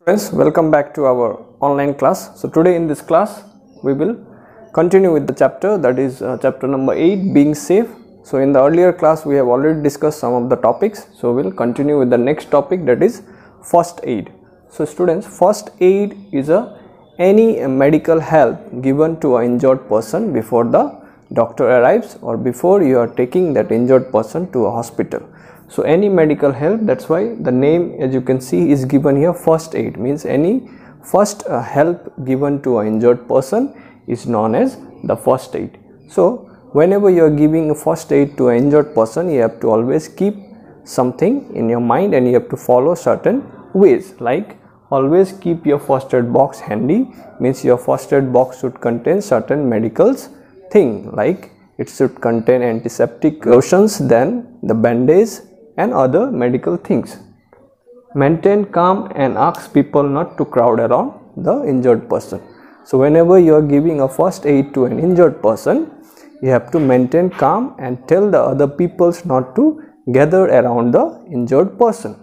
Friends, welcome back to our online class. So today in this class we will continue with the chapter, that is chapter number 8, being safe. So in the earlier class we have already discussed some of the topics, so we'll continue with the next topic, that is first aid. So students, first aid is any medical help given to an injured person before the doctor arrives or before you are taking that injured person to a hospital. So any medical help, that's why the name, as you can see, is given here. First aid means any first help given to an injured person is known as the first aid. So whenever you are giving a first aid to an injured person, you have to always keep something in your mind and you have to follow certain ways, like always keep your first aid box handy, means your first aid box should contain certain medicals thing, like it should contain antiseptic lotions, then the bandage and other medical things. Maintain calm and ask people not to crowd around the injured person. So whenever you are giving a first aid to an injured person, you have to maintain calm and tell the other peoples not to gather around the injured person.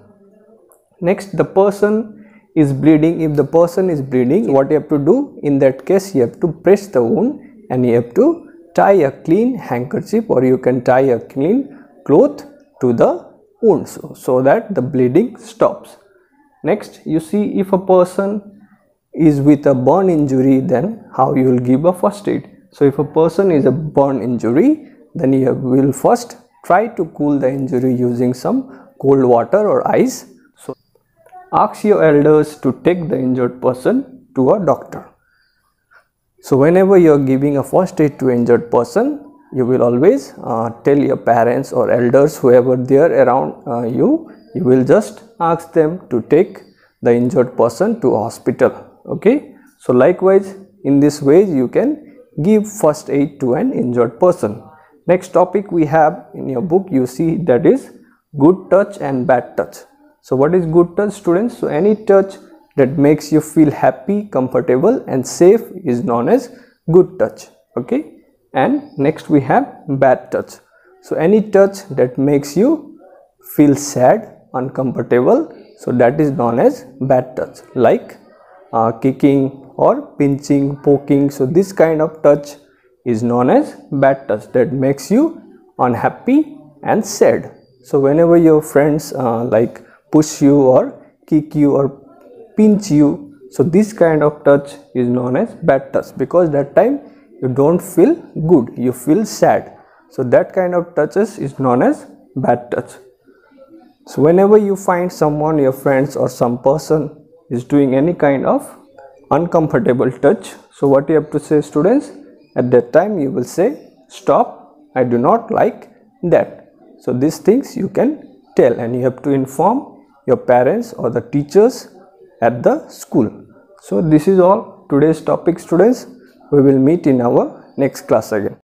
Next, the person is bleeding. If the person is bleeding, what you have to do in that case, you have to press the wound and you have to tie a clean handkerchief, or you can tie a clean cloth to the wound so that the bleeding stops. Next, you see, if a person is with a burn injury, then how you will give a first aid. So if a person is a burn injury, then you will first try to cool the injury using some cold water or ice. So ask your elders to take the injured person to a doctor. So whenever you are giving a first aid to an injured person, you will always tell your parents or elders, whoever there around you will just ask them to take the injured person to a hospital. Okay, so likewise in this way you can give first aid to an injured person. Next topic we have in your book, you see, that is good touch and bad touch. So what is good touch, students? So any touch that makes you feel happy, comfortable and safe is known as good touch. Okay, and next we have bad touch. So any touch that makes you feel sad, uncomfortable, so that is known as bad touch, like kicking or pinching, poking. So this kind of touch is known as bad touch, that makes you unhappy and sad. So whenever your friends like push you or kick you or pinch you, so this kind of touch is known as bad touch, because that time you don't feel good, you feel sad. So that kind of touches is known as bad touch. So whenever you find someone, your friends or some person is doing any kind of uncomfortable touch, so what you have to say, students? At that time you will say, stop, I do not like that. So these things you can tell, and you have to inform your parents or the teachers at the school. So this is all today's topic, students. We will meet in our next class again.